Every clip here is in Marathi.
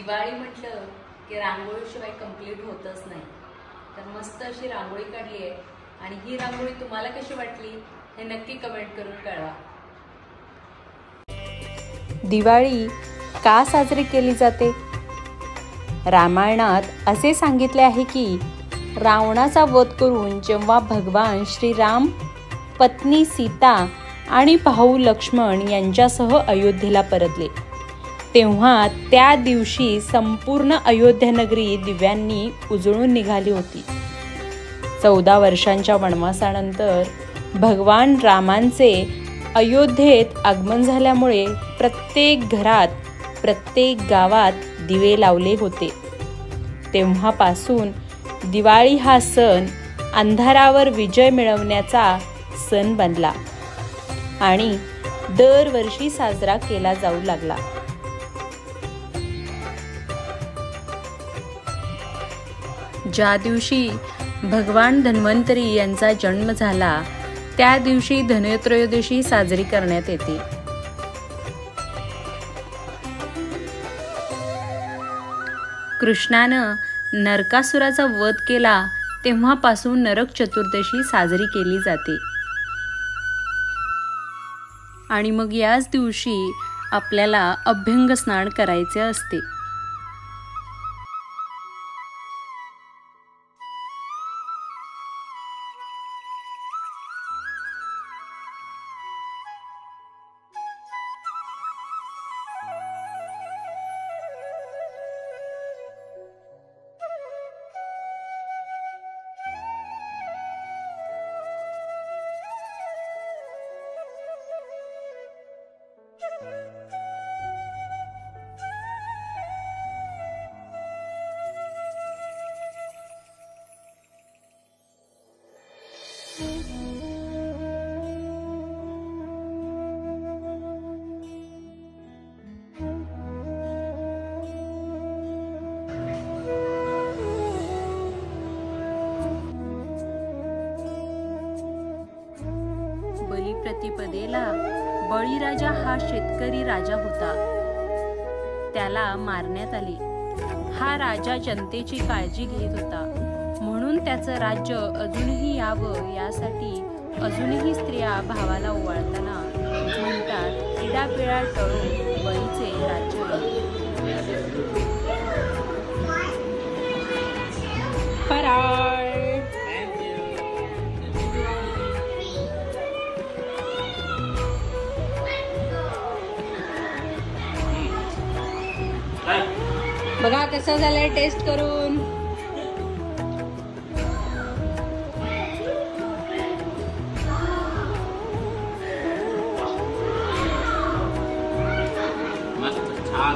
दिवाळी म्हटलं की रांगोळीशिवाय कंप्लीट होतच नाही. तर मस्त अशी रांगोळी काढली आहे आणि ही रांगोळी तुम्हाला कशी वाटली हे नक्की कमेंट करून कळवा. दिवाळी का साजरी केली जाते? रामायणात असे सांगितले आहे की रावणाचा वध करून जेव्हा भगवान श्रीराम पत्नी सीता आणि भाऊ लक्ष्मण यांच्यासह अयोध्येला परतले, तेव्हा त्या दिवशी संपूर्ण अयोध्या नगरी दिव्यांनी उजळून निघाली होती. 14 वर्षांच्या वनवासानंतर भगवान रामांचे अयोध्येत आगमन झाल्यामुळे प्रत्येक घरात, प्रत्येक गावात दिवे लावले होते. तेव्हापासून दिवाळी हा सण अंधारावर विजय मिळवण्याचा सण बनला आणि दरवर्षी साजरा केला जाऊ लागला. ज्या दिवशी भगवान धन्वंतरी यांचा जन्म झाला त्या दिवशी धनत्रयोदशी साजरी करण्यात येते. कृष्णानं नरकासुराचा वध केला तेव्हापासून नरक चतुर्दशी साजरी केली जाते. आणि मग याच दिवशी आपल्याला अभ्यंग स्नान करायचे असते. बलिप्रतिपदेला बळीराजा हा शेतकरी राजा होता. त्याला मारण्यात आले. हा राजा जनतेची काळजी घेत होता, म्हणून त्याचं राज्य अजूनही यावं यासाठी अजूनही स्त्रिया भावाला ओवाळताना म्हणतात, इडापिडा टळो बळीचे राज्य. बघा कसं झालंय टेस्ट करून. मस्त छान.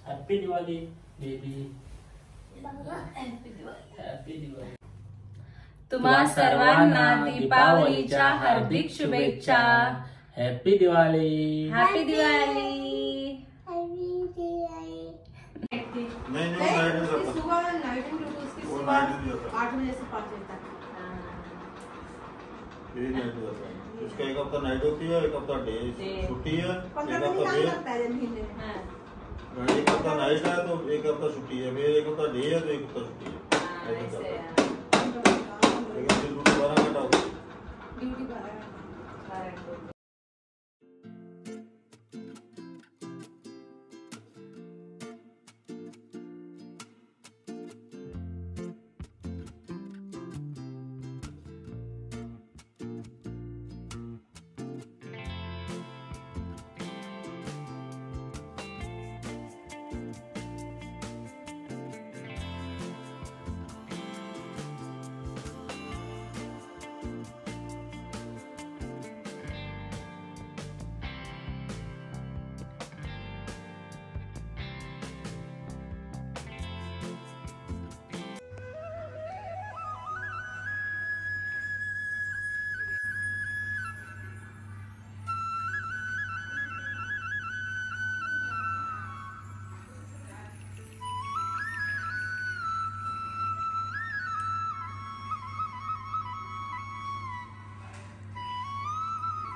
Happy Diwali, baby. Happy Diwali. तुम्हा सर्वांना दीपावलीच्या हार्दिक शुभेच्छा. हॅपी दिवाळी. हॅपी दिवाळी. नहीं सुबह नाइट में उसकी सुबह 8 बजे से 5 बजे तक ये नाइट होता है. उसका एक हफ्ता नाइट होती है, एक हफ्ता डे छुट्टी है, एक हफ्ता डे एक हफ्ता नाइट है तो एक हफ्ता छुट्टी है, फिर एक हफ्ता डे है तो एक हफ्ता छुट्टी है. लेकिन ड्यूटी 12 घंटा होती है. ड्यूटी 12 घंटा.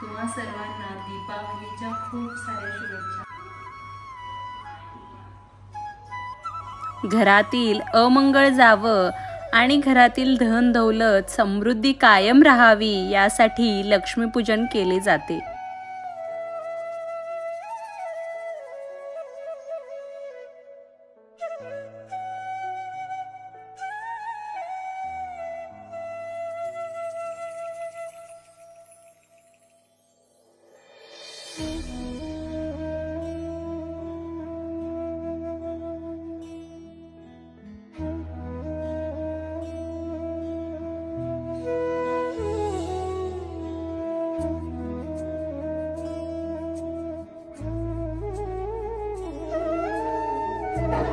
तुम्हा सर्वांना दीपावलीच्या खूप साऱ्या शुभेच्छा. घरातील अमंगळ जावं आणि घरातील धन दौलत समृद्धी कायम राहावी यासाठी लक्ष्मीपूजन केले जाते.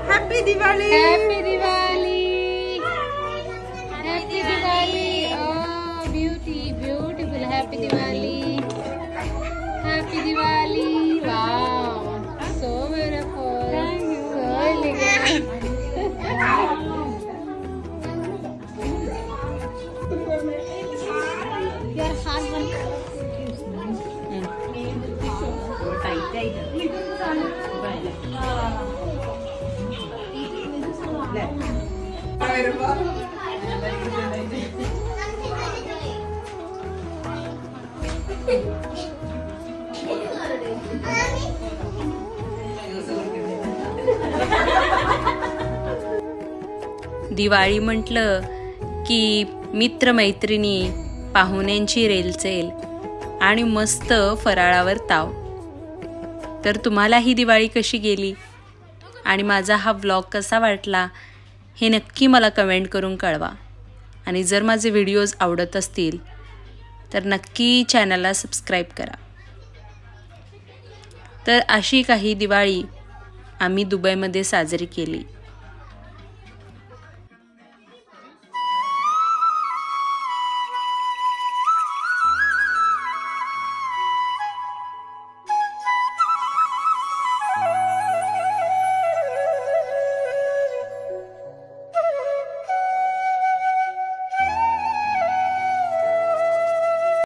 Happy Diwali! Happy Diwali! Happy Diwali! Oh, beautiful! Happy Diwali! Happy Diwali! Wow! So beautiful! So elegant! Your husband. Diwali म्हटलं की मित्रमैत्रिणी, पाहुण्यांची रेलचेल आणि मस्त फराळावर ताव. तर तुम्हाला ही दिवाळी कशी गेली आणि माझा हा व्लॉग कसा वाटला हे नक्की मला कमेंट करून कळवा. आणि जर माझे व्हिडिओज आवडत असतील तर नक्की चॅनलला सबस्क्राईब करा. तर अशी काही दिवाळी आम्ही दुबईमध्ये साजरी केली.